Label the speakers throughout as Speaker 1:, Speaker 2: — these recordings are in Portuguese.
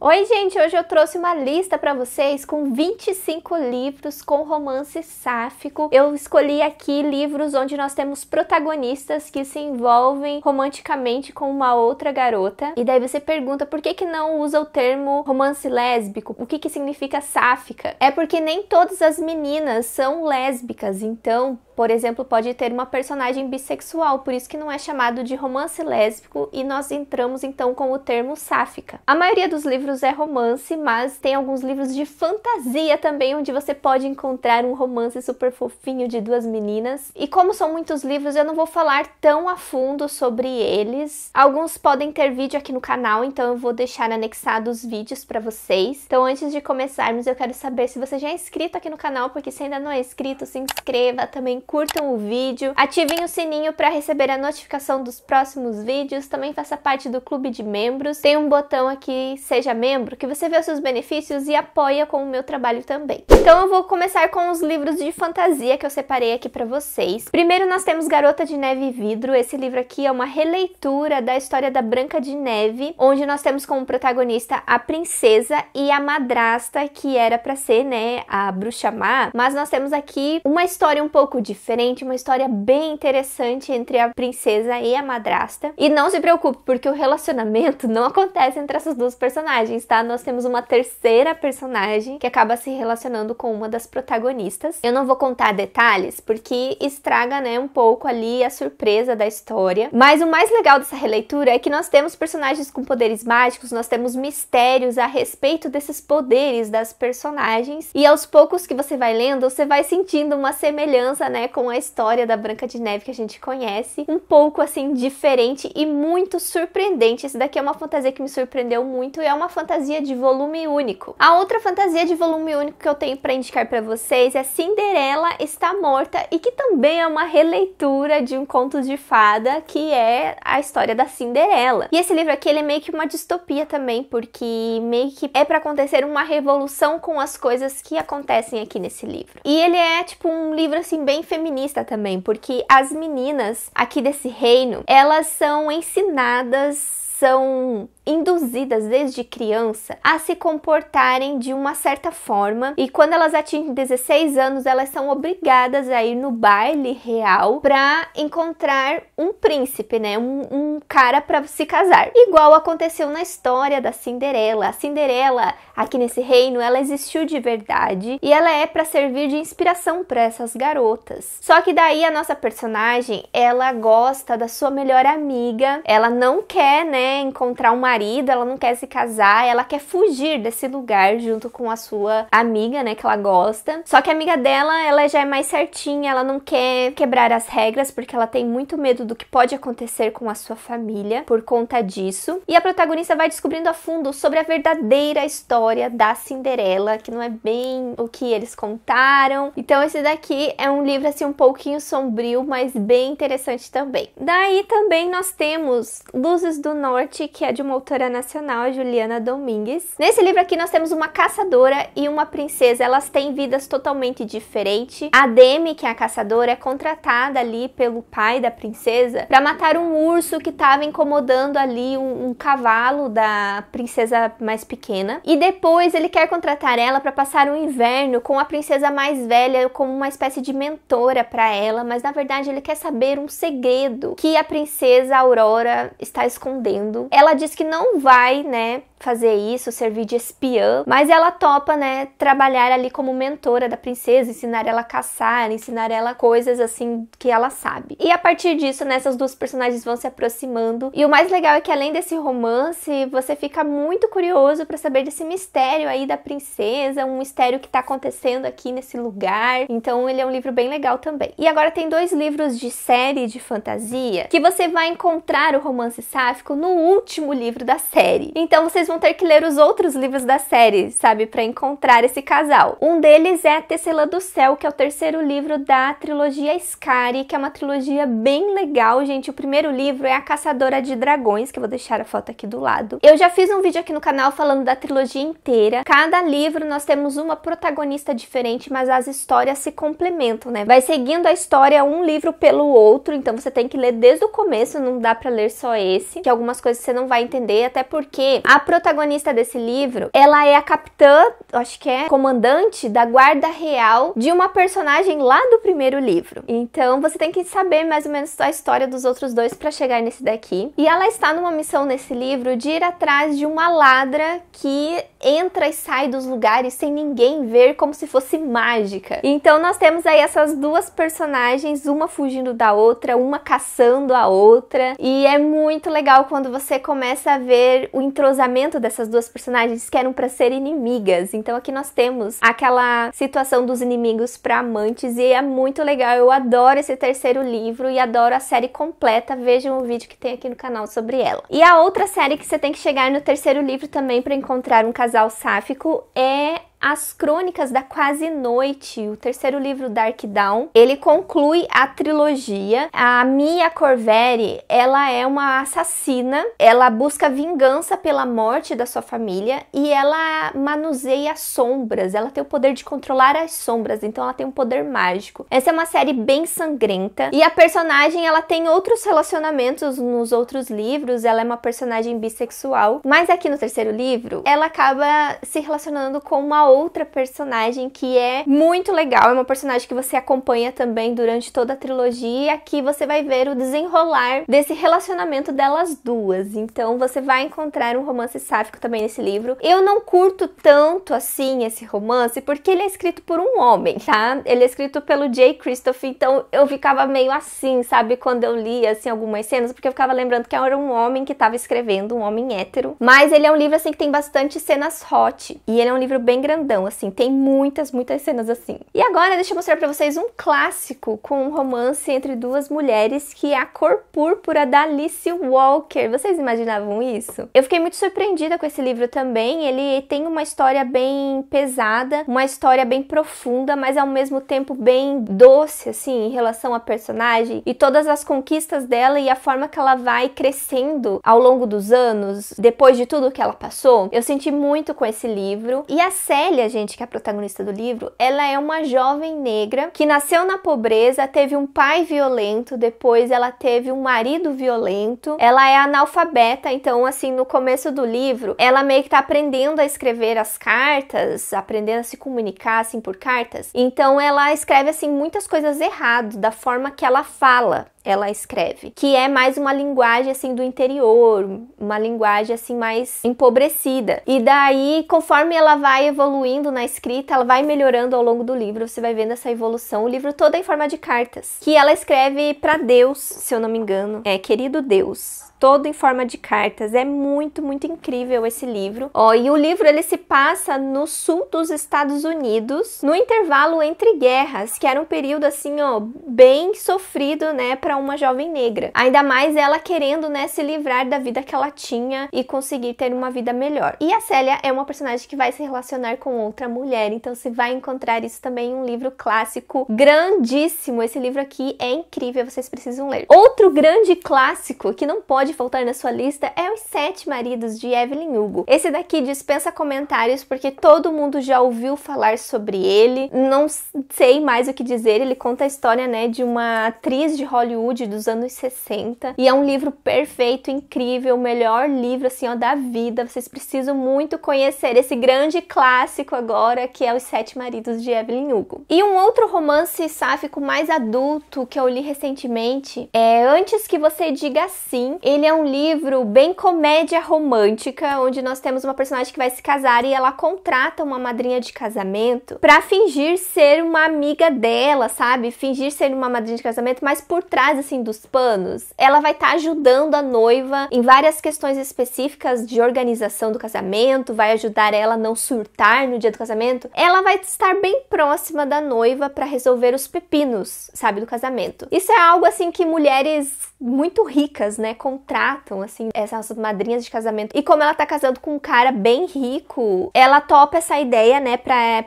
Speaker 1: Oi gente, hoje eu trouxe uma lista para vocês com 25 livros com romance sáfico. Eu escolhi aqui livros onde nós temos protagonistas que se envolvem romanticamente com uma outra garota. E daí você pergunta por que não usa o termo romance lésbico? O que significa sáfica? É porque nem todas as meninas são lésbicas, então, por exemplo, pode ter uma personagem bissexual, por isso que não é chamado de romance lésbico e nós entramos então com o termo sáfica. A maioria dos livros é romance, mas tem alguns livros de fantasia também, onde você pode encontrar um romance super fofinho de duas meninas. E como são muitos livros, eu não vou falar tão a fundo sobre eles. Alguns podem ter vídeo aqui no canal, então eu vou deixar anexados vídeos para vocês. Então antes de começarmos, eu quero saber se você já é inscrito aqui no canal, porque se ainda não é inscrito, se inscreva, também curtam o vídeo, ativem o sininho para receber a notificação dos próximos vídeos, também faça parte do clube de membros. Tem um botão aqui, seja membro, que você vê os seus benefícios e apoia com o meu trabalho também. Então eu vou começar com os livros de fantasia que eu separei aqui para vocês. Primeiro nós temos Garota de Neve e Vidro. Esse livro aqui é uma releitura da história da Branca de Neve, onde nós temos como protagonista a princesa e a madrasta, que era para ser, né, a bruxa má, mas nós temos aqui uma história um pouco diferente, uma história bem interessante entre a princesa e a madrasta. E não se preocupe, porque o relacionamento não acontece entre essas duas personagens, tá? Nós temos uma terceira personagem que acaba se relacionando com uma das protagonistas. Eu não vou contar detalhes, porque estraga, né, um pouco ali a surpresa da história. Mas o mais legal dessa releitura é que nós temos personagens com poderes mágicos, nós temos mistérios a respeito desses poderes das personagens. E aos poucos que você vai lendo, você vai sentindo uma semelhança, né, com a história da Branca de Neve que a gente conhece. Um pouco, assim, diferente e muito surpreendente. Esse daqui é uma fantasia que me surpreendeu muito e é uma fantasia de volume único. A outra fantasia de volume único que eu tenho para indicar para vocês é Cinderela Está Morta, e que também é uma releitura de um conto de fada, que é a história da Cinderela. E esse livro aqui, ele é meio que uma distopia também, porque meio que é para acontecer uma revolução com as coisas que acontecem aqui nesse livro. E ele é tipo um livro assim bem feminista também, porque as meninas aqui desse reino, elas são ensinadas, são induzidas desde criança a se comportarem de uma certa forma, e quando elas atingem 16 anos, elas são obrigadas a ir no baile real para encontrar um príncipe, né, um cara para se casar. Igual aconteceu na história da Cinderela. A Cinderela aqui nesse reino, ela existiu de verdade e ela é para servir de inspiração para essas garotas. Só que daí a nossa personagem, ela gosta da sua melhor amiga, ela não quer, né, encontrar um marido, ela não quer se casar, ela quer fugir desse lugar junto com a sua amiga, né, que ela gosta. Só que a amiga dela, ela já é mais certinha, ela não quer quebrar as regras, porque ela tem muito medo do que pode acontecer com a sua família por conta disso. E a protagonista vai descobrindo a fundo sobre a verdadeira história da Cinderela, que não é bem o que eles contaram. Então esse daqui é um livro assim um pouquinho sombrio, mas bem interessante também. Daí também nós temos Luzes do Norte, que é de uma autora nacional, Juliana Domingues. Nesse livro aqui nós temos uma caçadora e uma princesa. Elas têm vidas totalmente diferentes. A Demi, que é a caçadora, é contratada ali pelo pai da princesa para matar um urso que estava incomodando ali um cavalo da princesa mais pequena. E depois ele quer contratar ela para passar o inverno com a princesa mais velha como uma espécie de mentora para ela, mas na verdade ele quer saber um segredo que a princesa Aurora está escondendo. Ela diz que não vai, né, fazer isso, servir de espiã, mas ela topa, né, trabalhar ali como mentora da princesa, ensinar ela a caçar, ensinar ela coisas assim que ela sabe. E a partir disso, né, essas duas personagens vão se aproximando. E o mais legal é que além desse romance, você fica muito curioso para saber desse mistério aí da princesa, um mistério que tá acontecendo aqui nesse lugar. Então ele é um livro bem legal também. E agora tem dois livros de série de fantasia que você vai encontrar o romance sáfico no último livro da série. Então vocês vão ter que ler os outros livros da série, sabe, para encontrar esse casal. Um deles é A Tecelã do Céu, que é o terceiro livro da trilogia Skari, que é uma trilogia bem legal, gente. O primeiro livro é A Caçadora de Dragões, que eu vou deixar a foto aqui do lado. Eu já fiz um vídeo aqui no canal falando da trilogia inteira. Cada livro nós temos uma protagonista diferente, mas as histórias se complementam, né? Vai seguindo a história um livro pelo outro, então você tem que ler desde o começo, não dá pra ler só esse, que algumas coisas você não vai entender, até porque a protagonista protagonista desse livro, ela é a capitã, acho que é comandante da guarda real de uma personagem lá do primeiro livro. Então você tem que saber mais ou menos a história dos outros dois para chegar nesse daqui. E ela está numa missão nesse livro de ir atrás de uma ladra que entra e sai dos lugares sem ninguém ver, como se fosse mágica. Então nós temos aí essas duas personagens, uma fugindo da outra, uma caçando a outra, e é muito legal quando você começa a ver o entrosamento dessas duas personagens que eram para ser inimigas. Então aqui nós temos aquela situação dos inimigos para amantes, e é muito legal. Eu adoro esse terceiro livro e adoro a série completa. Vejam o vídeo que tem aqui no canal sobre ela. E a outra série que você tem que chegar no terceiro livro também para encontrar um casal sáfico é As Crônicas da Quase Noite, o terceiro livro Dark Dawn. Ele conclui a trilogia. A Mia Corveri, ela é uma assassina, ela busca vingança pela morte da sua família e ela manuseia sombras, ela tem o poder de controlar as sombras, então ela tem um poder mágico. Essa é uma série bem sangrenta e a personagem, ela tem outros relacionamentos nos outros livros, ela é uma personagem bissexual, mas aqui no terceiro livro, ela acaba se relacionando com uma outra personagem que é muito legal, é uma personagem que você acompanha também durante toda a trilogia, e aqui você vai ver o desenrolar desse relacionamento delas duas, então você vai encontrar um romance sáfico também nesse livro. Eu não curto tanto assim esse romance, porque ele é escrito por um homem, tá? Ele é escrito pelo Jay Kristoff, então eu ficava meio assim, sabe, quando eu lia assim algumas cenas, porque eu ficava lembrando que era um homem que estava escrevendo, um homem hétero, mas ele é um livro assim que tem bastante cenas hot, e ele é um livro bem grandão, assim, tem muitas cenas assim. E agora deixa eu mostrar pra vocês um clássico com um romance entre duas mulheres, que é A Cor Púrpura, da Alice Walker. Vocês imaginavam isso? Eu fiquei muito surpreendida com esse livro também. Ele tem uma história bem pesada, uma história bem profunda, mas ao mesmo tempo bem doce, assim, em relação à personagem e todas as conquistas dela e a forma que ela vai crescendo ao longo dos anos, depois de tudo que ela passou. Eu senti muito com esse livro. E a Célia, gente, que é a protagonista do livro, ela é uma jovem negra que nasceu na pobreza, teve um pai violento, depois ela teve um marido violento, ela é analfabeta, então assim, no começo do livro, ela meio que tá aprendendo a escrever as cartas, aprendendo a se comunicar assim por cartas, então ela escreve assim muitas coisas erradas da forma que ela fala. Ela escreve, que é mais uma linguagem assim do interior, uma linguagem assim mais empobrecida. E daí, conforme ela vai evoluindo na escrita, ela vai melhorando ao longo do livro, você vai vendo essa evolução. O livro todo é em forma de cartas, que ela escreve para Deus, se eu não me engano. É, querido Deus. Todo em forma de cartas. É muito incrível esse livro. Ó, e o livro ele se passa no sul dos Estados Unidos, no intervalo entre guerras, que era um período assim, ó, bem sofrido, né, para uma jovem negra. Ainda mais ela querendo, né, se livrar da vida que ela tinha e conseguir ter uma vida melhor. E a Célia é uma personagem que vai se relacionar com outra mulher, então você vai encontrar isso também em um livro clássico grandíssimo. Esse livro aqui é incrível, vocês precisam ler. Outro grande clássico que não pode faltar na sua lista é Os Sete Maridos, de Evelyn Hugo. Esse daqui dispensa comentários porque todo mundo já ouviu falar sobre ele, não sei mais o que dizer. Ele conta a história, né, de uma atriz de Hollywood dos anos 60 e é um livro perfeito, incrível, o melhor livro assim, ó, da vida. Vocês precisam muito conhecer esse grande clássico agora, que é Os Sete Maridos, de Evelyn Hugo. E um outro romance sáfico mais adulto que eu li recentemente é Antes que Você Diga Sim. Ele é um livro bem comédia romântica, onde nós temos uma personagem que vai se casar e ela contrata uma madrinha de casamento pra fingir ser uma amiga dela, sabe? Fingir ser uma madrinha de casamento, mas por trás, assim, dos panos, ela vai estar ajudando a noiva em várias questões específicas de organização do casamento, vai ajudar ela a não surtar no dia do casamento. Ela vai estar bem próxima da noiva pra resolver os pepinos, sabe, do casamento. Isso é algo, assim, que mulheres muito ricas, né, contratam, assim, essas madrinhas de casamento. E como ela tá casando com um cara bem rico, ela topa essa ideia, né,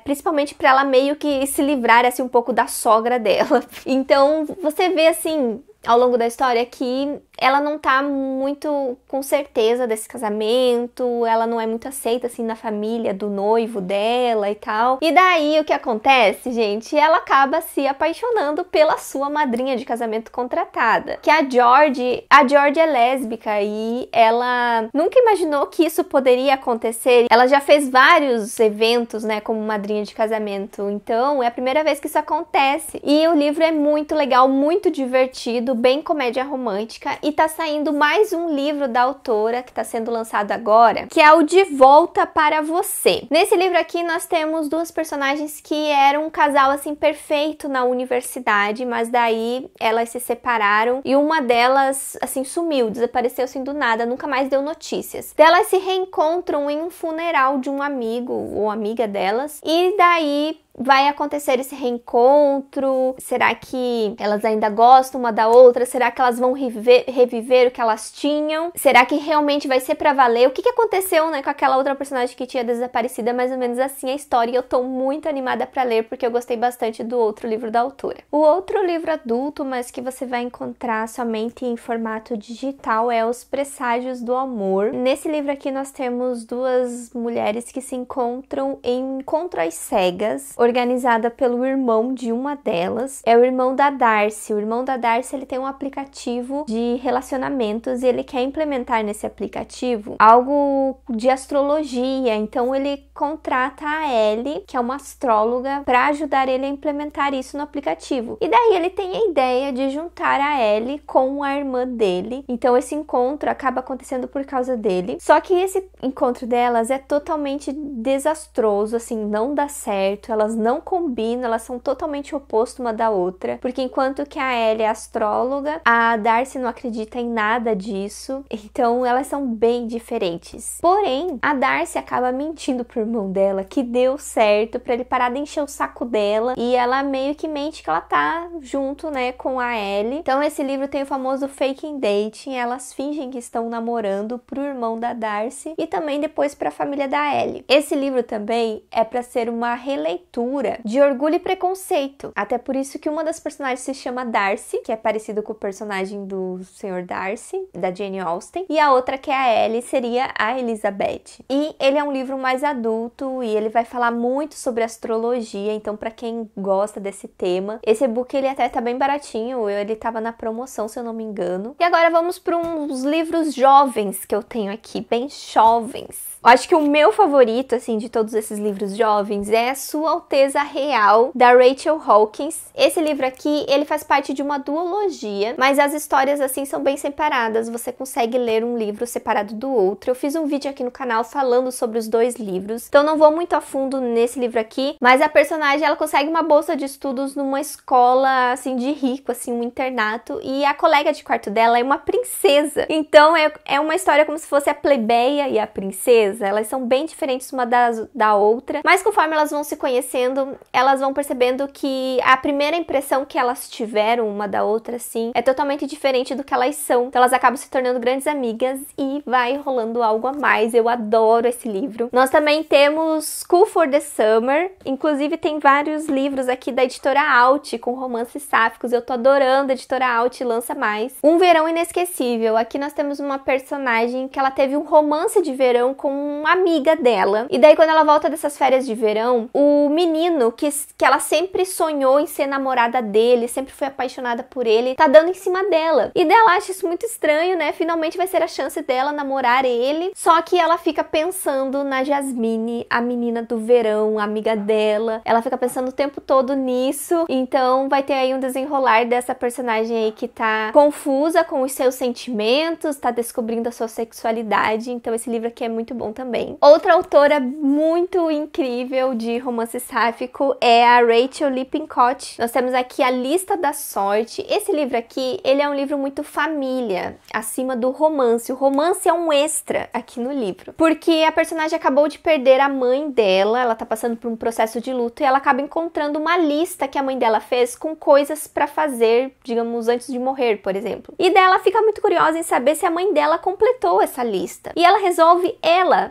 Speaker 1: principalmente pra ela meio que se livrar, assim, um pouco da sogra dela. Então, você vê, assim, ao longo da história que ela não tá muito com certeza desse casamento, ela não é muito aceita assim na família do noivo dela e tal. E daí o que acontece, gente? Ela acaba se apaixonando pela sua madrinha de casamento contratada, que é a George. A George é lésbica e ela nunca imaginou que isso poderia acontecer. Ela já fez vários eventos, né, como madrinha de casamento. Então, é a primeira vez que isso acontece. E o livro é muito legal, muito divertido, bem comédia romântica. E tá saindo mais um livro da autora, que tá sendo lançado agora, que é o De Volta para Você. Nesse livro aqui, nós temos duas personagens que eram um casal, assim, perfeito na universidade, mas daí elas se separaram e uma delas, assim, sumiu, desapareceu, assim, do nada, nunca mais deu notícias. Elas se reencontram em um funeral de um amigo ou amiga delas, e daí vai acontecer esse reencontro. Será que elas ainda gostam uma da outra? Será que elas vão reviver o que elas tinham? Será que realmente vai ser pra valer? O que aconteceu, né, com aquela outra personagem que tinha desaparecido? É mais ou menos assim a história, e eu tô muito animada pra ler, porque eu gostei bastante do outro livro da autora. O outro livro adulto, mas que você vai encontrar somente em formato digital, é Os Presságios do Amor. Nesse livro aqui nós temos duas mulheres que se encontram em um encontro às cegas, organizada pelo irmão de uma delas. É o irmão da Darcy. O irmão da Darcy, ele tem um aplicativo de relacionamentos e ele quer implementar nesse aplicativo algo de astrologia. Então ele contrata a Ellie, que é uma astróloga, para ajudar ele a implementar isso no aplicativo. E daí ele tem a ideia de juntar a Ellie com a irmã dele. Então esse encontro acaba acontecendo por causa dele. Só que esse encontro delas é totalmente desastroso, assim, não dá certo. Elas não combinam, elas são totalmente opostas uma da outra, porque enquanto que a Ellie é astróloga, a Darcy não acredita em nada disso, então elas são bem diferentes. Porém, a Darcy acaba mentindo pro irmão dela que deu certo, pra ele parar de encher o saco dela, e ela meio que mente que ela tá junto, né, com a Ellie. Então esse livro tem o famoso faking dating, elas fingem que estão namorando pro irmão da Darcy e também depois pra família da Ellie. Esse livro também é pra ser uma releitura de Orgulho e Preconceito. Até por isso que uma das personagens se chama Darcy, que é parecido com o personagem do Sr. Darcy, da Jane Austen, e a outra, que é a Ellie, seria a Elizabeth. E ele é um livro mais adulto e ele vai falar muito sobre astrologia, então pra quem gosta desse tema, esse e-book ele até tá bem baratinho, ele tava na promoção, se eu não me engano. E agora vamos para uns livros jovens que eu tenho aqui, bem jovens. Eu acho que o meu favorito, assim, de todos esses livros jovens é Sua Alteza Real, da Rachel Hawkins. Esse livro aqui, ele faz parte de uma duologia, mas as histórias, assim, são bem separadas. Você consegue ler um livro separado do outro. Eu fiz um vídeo aqui no canal falando sobre os dois livros, então não vou muito a fundo nesse livro aqui, mas a personagem, ela consegue uma bolsa de estudos numa escola, assim, de rico, assim, um internato, e a colega de quarto dela é uma princesa. Então, é uma história como se fosse a plebeia e a princesa. Elas são bem diferentes uma da outra, mas conforme elas vão se conhecendo, elas vão percebendo que a primeira impressão que elas tiveram uma da outra, assim, é totalmente diferente do que elas são. Então elas acabam se tornando grandes amigas e vai rolando algo a mais. Eu adoro esse livro. Nós também temos School for the Summer, inclusive tem vários livros aqui da editora Alt com romances sáficos. Eu tô adorando, a editora Alt lança mais. Um Verão Inesquecível. Aqui nós temos uma personagem que ela teve um romance de verão com uma amiga dela. E daí quando ela volta dessas férias de verão, o menino que ela sempre sonhou em ser namorada dele, sempre foi apaixonada por ele, tá dando em cima dela. E dela acha isso muito estranho, né? Finalmente vai ser a chance dela namorar ele. Só que ela fica pensando na Jasmine, a menina do verão, a amiga dela. Ela fica pensando o tempo todo nisso. Então vai ter aí um desenrolar dessa personagem aí que tá confusa com os seus sentimentos, tá descobrindo a sua sexualidade. Então esse livro aqui é muito bom também. Outra autora muito incrível de romance sáfico é a Rachel Lippincott. Nós temos aqui A Lista da Sorte. Esse livro aqui, ele é um livro muito família, acima do romance. O romance é um extra aqui no livro, porque a personagem acabou de perder a mãe dela, ela tá passando por um processo de luto e ela acaba encontrando uma lista que a mãe dela fez com coisas pra fazer, digamos, antes de morrer, por exemplo. E dela fica muito curiosa em saber se a mãe dela completou essa lista. E ela resolve,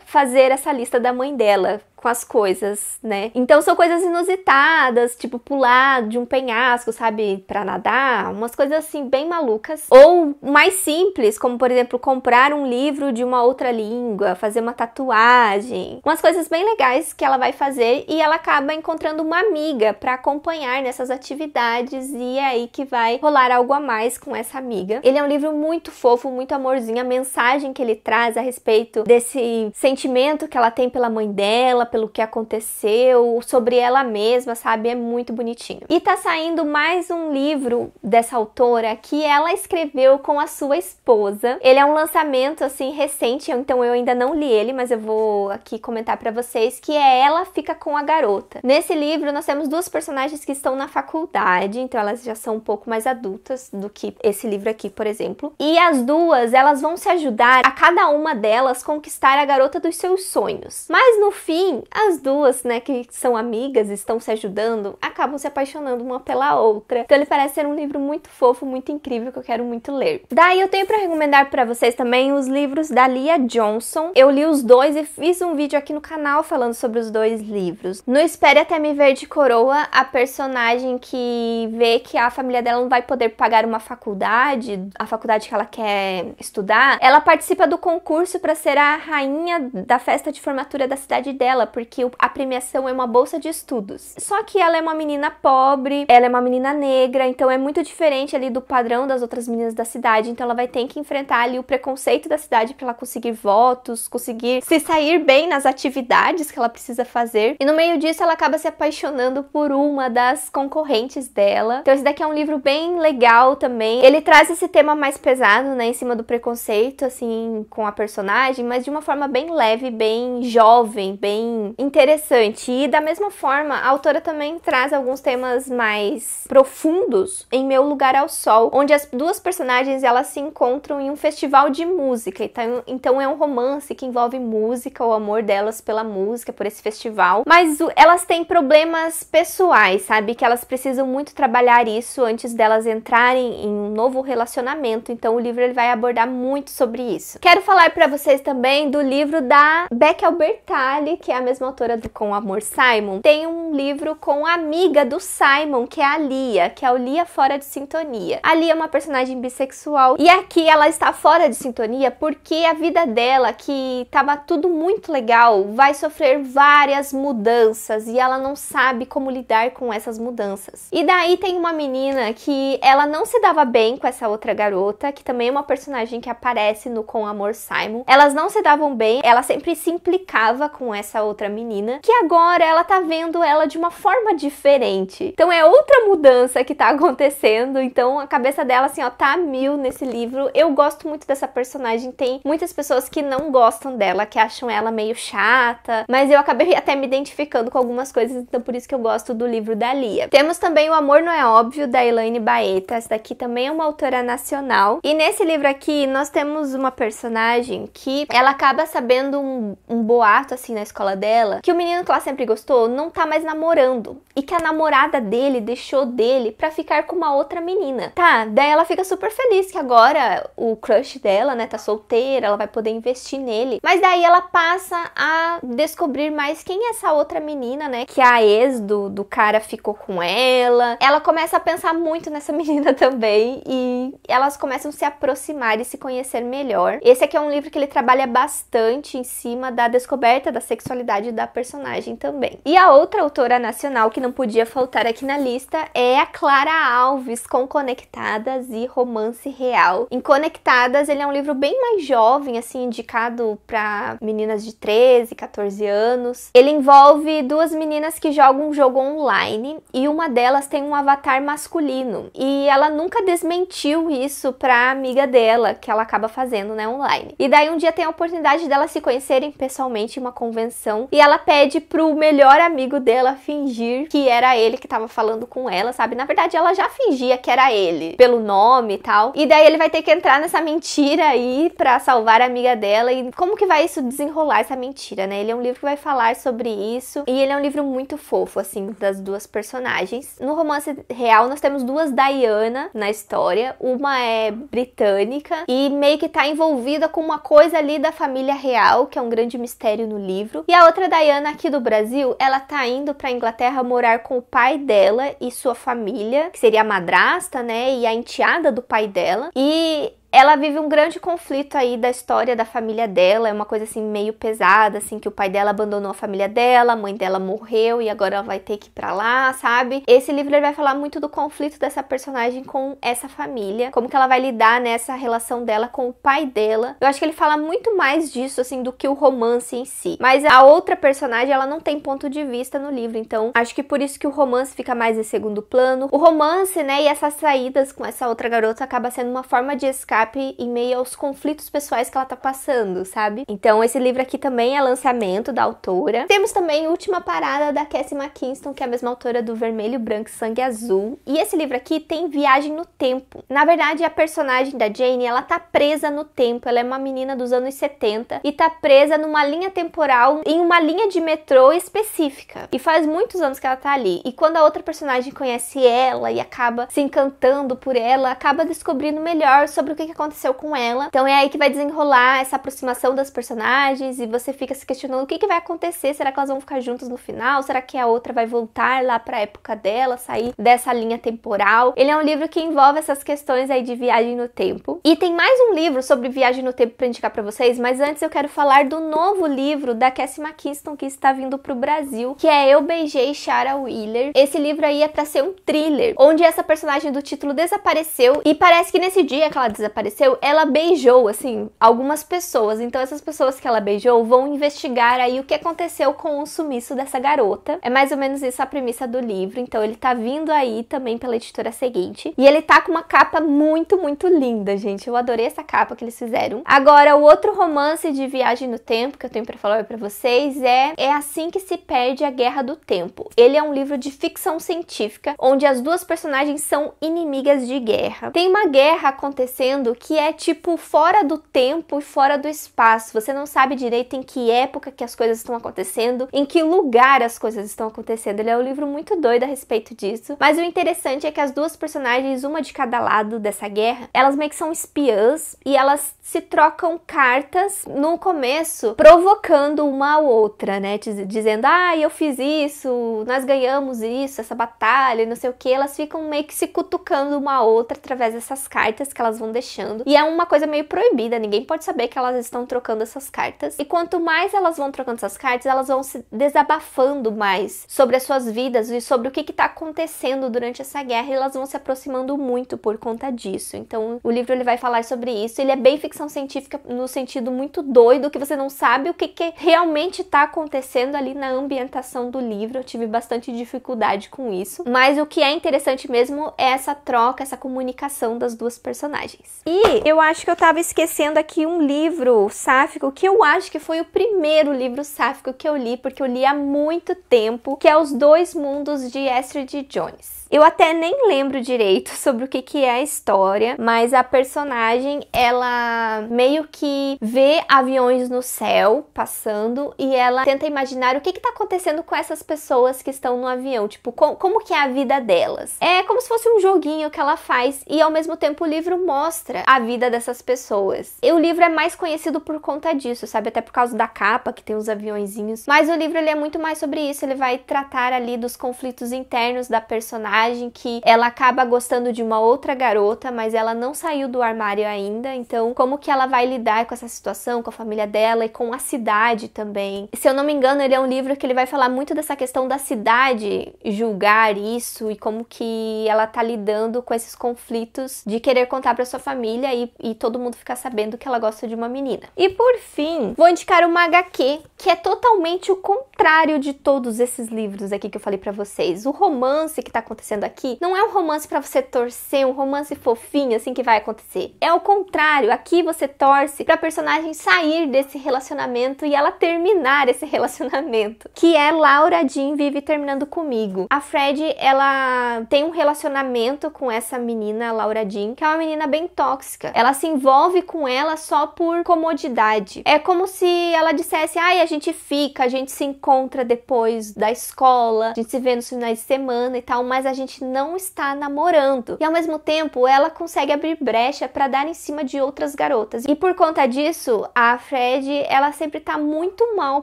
Speaker 1: fazer essa lista da mãe dela, com as coisas, né? Então são coisas inusitadas, tipo pular de um penhasco, sabe, pra nadar, umas coisas assim bem malucas. Ou mais simples, como por exemplo, comprar um livro de uma outra língua, fazer uma tatuagem, umas coisas bem legais que ela vai fazer e ela acaba encontrando uma amiga pra acompanhar nessas atividades e é aí que vai rolar algo a mais com essa amiga. Ele é um livro muito fofo, muito amorzinho, a mensagem que ele traz a respeito desse sentimento que ela tem pela mãe dela, pelo que aconteceu, sobre ela mesma, sabe? É muito bonitinho. E tá saindo mais um livro dessa autora que ela escreveu com a sua esposa. Ele é um lançamento, assim, recente, então eu ainda não li ele, mas eu vou aqui comentar pra vocês, que é Ela Fica com a Garota. Nesse livro, nós temos duas personagens que estão na faculdade, então elas já são um pouco mais adultas do que esse livro aqui, por exemplo. E as duas, elas vão se ajudar a cada uma delas conquistar a garota dos seus sonhos. Mas no fim, as duas, né, que são amigas, estão se ajudando, acabam se apaixonando uma pela outra. Então ele parece ser um livro muito fofo, muito incrível, que eu quero muito ler. Daí eu tenho pra recomendar pra vocês também os livros da Lia Johnson. Eu li os dois e fiz um vídeo aqui no canal falando sobre os dois livros. No Espere Até Me Ver de Coroa, a personagem que vê que a família dela não vai poder pagar uma faculdade, a faculdade que ela quer estudar, ela participa do concurso para ser a rainha da festa de formatura da cidade dela, porque a premiação é uma bolsa de estudos. Só que ela é uma menina pobre, ela é uma menina negra, então é muito diferente ali do padrão das outras meninas da cidade, então ela vai ter que enfrentar ali o preconceito da cidade para ela conseguir votos, conseguir se sair bem nas atividades que ela precisa fazer. E no meio disso ela acaba se apaixonando por uma das concorrentes dela. Então esse daqui é um livro bem legal também. Ele traz esse tema mais pesado, né, em cima do preconceito, assim, com a personagem, mas de uma forma bem leve, bem jovem, bem interessante. E da mesma forma, a autora também traz alguns temas mais profundos em Meu Lugar ao Sol, onde as duas personagens, elas se encontram em um festival de música. Então é um romance que envolve música, o amor delas pela música, por esse festival. Mas elas têm problemas pessoais, sabe? Que elas precisam muito trabalhar isso antes delas entrarem em um novo relacionamento. Então o livro ele vai abordar muito sobre isso. Quero falar pra vocês também do livro da Becky Albertalli, que é a mesma autora do Com Amor Simon. Tem um livro com a amiga do Simon, que é a Lia, que é o Lia Fora de Sintonia. A Lia é uma personagem bissexual e aqui ela está fora de sintonia porque a vida dela, que tava tudo muito legal, vai sofrer várias mudanças e ela não sabe como lidar com essas mudanças. E daí tem uma menina que ela não se dava bem com essa outra garota, que também é uma personagem que aparece no Com Amor Simon. Elas não se davam bem, ela sempre se implicava com essa outra menina, que agora ela tá vendo ela de uma forma diferente. Então é outra mudança que tá acontecendo, então a cabeça dela assim, ó, tá a mil nesse livro. Eu gosto muito dessa personagem, tem muitas pessoas que não gostam dela, que acham ela meio chata, mas eu acabei até me identificando com algumas coisas, então por isso que eu gosto do livro da Lia. Temos também O Amor Não É Óbvio, da Elaine Baeta. Essa daqui também é uma autora nacional. E nesse livro aqui, nós temos uma personagem que ela acaba sabendo um boato, assim, na escola dela, que o menino que ela sempre gostou não tá mais namorando. E que a namorada dele deixou dele pra ficar com uma outra menina. Tá, daí ela fica super feliz que agora o crush dela, né, tá solteira, ela vai poder investir nele. Mas daí ela passa a descobrir mais quem é essa outra menina, né, que a ex do cara ficou com ela. Ela começa a pensar muito nessa menina também e elas começam a se aproximar e se conhecer melhor. Esse aqui é um livro que ele trabalha bastante em cima da descoberta da sexualidade da personagem também. E a outra autora nacional que não podia faltar aqui na lista é a Clara Alves, com Conectadas e Romance Real. Em Conectadas, ele é um livro bem mais jovem, assim, indicado para meninas de 13, 14 anos. Ele envolve duas meninas que jogam um jogo online e uma delas tem um avatar masculino. E ela nunca desmentiu isso pra amiga dela, que ela acaba fazendo, né, online. E daí um dia tem a oportunidade delas se conhecerem pessoalmente em uma convenção e ela pede pro melhor amigo dela fingir que era ele que tava falando com ela, sabe? Na verdade, ela já fingia que era ele, pelo nome e tal. E daí ele vai ter que entrar nessa mentira aí pra salvar a amiga dela. E como que vai isso desenrolar, essa mentira, né? Ele é um livro que vai falar sobre isso. E ele é um livro muito fofo, assim, das duas personagens. No Romance Real, nós temos duas Diana na história. Uma é britânica e meio que tá envolvida com uma coisa ali da família real, que é um grande mistério no livro. E a outra outra Diana aqui do Brasil, ela tá indo pra Inglaterra morar com o pai dela e sua família, que seria a madrasta, né, e a enteada do pai dela. E ela vive um grande conflito aí da história da família dela, é uma coisa assim meio pesada, assim, que o pai dela abandonou a família dela, a mãe dela morreu e agora ela vai ter que ir pra lá, sabe? Esse livro ele vai falar muito do conflito dessa personagem com essa família, como que ela vai lidar nessa relação dela com o pai dela. Eu acho que ele fala muito mais disso, assim, do que o romance em si. Mas a outra personagem, ela não tem ponto de vista no livro, então acho que por isso que o romance fica mais em segundo plano. O romance, né, e essas saídas com essa outra garota acaba sendo uma forma de escape em meio aos conflitos pessoais que ela tá passando, sabe? Então esse livro aqui também é lançamento da autora. Temos também Última Parada da Cassie McKinston, que é a mesma autora do Vermelho, Branco e Sangue Azul. E esse livro aqui tem viagem no tempo. Na verdade, a personagem da Jane, ela tá presa no tempo. Ela é uma menina dos anos 70 e tá presa numa linha temporal, em uma linha de metrô específica. E faz muitos anos que ela tá ali. E quando a outra personagem conhece ela e acaba se encantando por ela, acaba descobrindo melhor sobre o que aconteceu com ela. Então é aí que vai desenrolar essa aproximação das personagens e você fica se questionando o que vai acontecer. Será que elas vão ficar juntas no final? Será que a outra vai voltar lá pra época dela, sair dessa linha temporal? Ele é um livro que envolve essas questões aí de viagem no tempo. E tem mais um livro sobre viagem no tempo pra indicar pra vocês, mas antes eu quero falar do novo livro da Cassie McKinston que está vindo pro Brasil, que é Eu Beijei Shara Wheeler. Esse livro aí é pra ser um thriller, onde essa personagem do título desapareceu e parece que nesse dia que ela desapareceu, ela beijou, assim, algumas pessoas. Então essas pessoas que ela beijou vão investigar aí o que aconteceu com o sumiço dessa garota. É mais ou menos isso a premissa do livro. Então ele tá vindo aí também pela editora seguinte. E ele tá com uma capa muito, muito linda, gente. Eu adorei essa capa que eles fizeram. Agora, o outro romance de viagem no tempo que eu tenho pra falar pra vocês é Assim que se Perde a Guerra do Tempo. Ele é um livro de ficção científica, onde as duas personagens são inimigas de guerra. Tem uma guerra acontecendo que é tipo fora do tempo e fora do espaço. Você não sabe direito em que época que as coisas estão acontecendo, em que lugar as coisas estão acontecendo. Ele é um livro muito doido a respeito disso. Mas o interessante é que as duas personagens, uma de cada lado dessa guerra, elas meio que são espiãs e elas se trocam cartas no começo, provocando uma a outra, né? Dizendo, eu fiz isso, nós ganhamos isso, essa batalha, não sei o que. Elas ficam meio que se cutucando uma a outra através dessas cartas que elas vão deixando. E é uma coisa meio proibida, ninguém pode saber que elas estão trocando essas cartas. E quanto mais elas vão trocando essas cartas, elas vão se desabafando mais sobre as suas vidas e sobre o que tá acontecendo durante essa guerra. E elas vão se aproximando muito por conta disso. Então o livro ele vai falar sobre isso. Ele é bem ficção científica no sentido muito doido, que você não sabe o que realmente tá acontecendo ali na ambientação do livro. Eu tive bastante dificuldade com isso. Mas o que é interessante mesmo é essa troca, essa comunicação das duas personagens. E eu acho que eu tava esquecendo aqui um livro sáfico, que eu acho que foi o primeiro livro sáfico que eu li, porque eu li há muito tempo, que é Os Dois Mundos de Estrid Jones. Eu até nem lembro direito sobre o que é a história, mas a personagem, ela meio que vê aviões no céu passando e ela tenta imaginar o que tá acontecendo com essas pessoas que estão no avião, tipo, como que é a vida delas. É como se fosse um joguinho que ela faz e ao mesmo tempo o livro mostra a vida dessas pessoas. E o livro é mais conhecido por conta disso, sabe? Até por causa da capa, que tem os aviõezinhos. Mas o livro ele é muito mais sobre isso, ele vai tratar ali dos conflitos internos da personagem, que ela acaba gostando de uma outra garota, mas ela não saiu do armário ainda, então como que ela vai lidar com essa situação, com a família dela e com a cidade também. Se eu não me engano, ele é um livro que ele vai falar muito dessa questão da cidade julgar isso e como que ela tá lidando com esses conflitos de querer contar pra sua família e todo mundo ficar sabendo que ela gosta de uma menina. E por fim, vou indicar uma HQ que é totalmente o contrário de todos esses livros aqui que eu falei pra vocês. O romance que tá acontecendo aqui não é um romance pra você torcer, um romance fofinho assim que vai acontecer. É o contrário, aqui você torce pra personagem sair desse relacionamento e ela terminar esse relacionamento, que é Laura Jean Vive Terminando Comigo. A Fred, ela tem um relacionamento com essa menina, Laura Jean, que é uma menina bem tóxica tóxica. Ela se envolve com ela só por comodidade. É como se ela dissesse, ai, a gente fica, a gente se encontra depois da escola, a gente se vê nos finais de semana e tal, mas a gente não está namorando. E ao mesmo tempo, ela consegue abrir brecha pra dar em cima de outras garotas. E por conta disso, a Fred, ela sempre tá muito mal.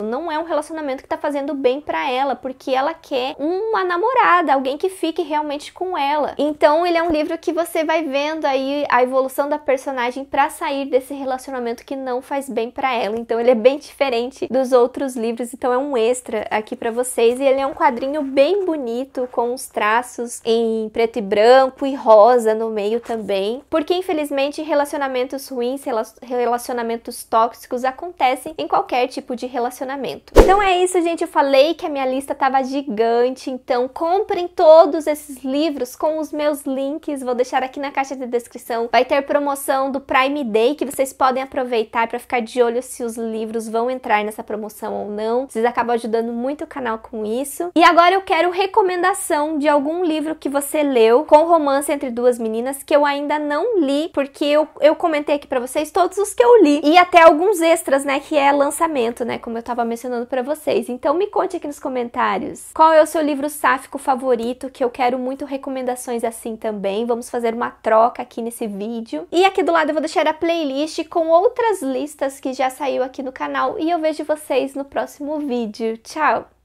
Speaker 1: Não é um relacionamento que tá fazendo bem pra ela, porque ela quer uma namorada, alguém que fique realmente com ela. Então, ele é um livro que você vai vendo aí a evolução da personagem pra sair desse relacionamento que não faz bem pra ela. Então, ele é bem diferente dos outros livros, então é um extra aqui pra vocês. E ele é um quadrinho bem bonito, com os traços em preto e branco e rosa no meio também. Porque, infelizmente, relacionamentos ruins, relacionamentos tóxicos acontecem em qualquer tipo de relacionamento. Então é isso, gente. Eu falei que a minha lista tava gigante, então comprem todos esses livros com os meus links. Vou deixar aqui na caixa de descrição. Vai ter promoção do Prime Day que vocês podem aproveitar para ficar de olho se os livros vão entrar nessa promoção ou não. Vocês acabam ajudando muito o canal com isso. E agora eu quero recomendação de algum livro que você leu com romance entre duas meninas que eu ainda não li, porque eu comentei aqui pra vocês todos os que eu li. E até alguns extras, né, que é lançamento, né, como eu tava mencionando pra vocês. Então me conte aqui nos comentários qual é o seu livro sáfico favorito, que eu quero muito recomendações assim também. Vamos fazer uma troca aqui nesse vídeo. E aqui do lado eu vou deixar a playlist com outras listas que já saiu aqui no canal. E eu vejo vocês no próximo vídeo. Tchau!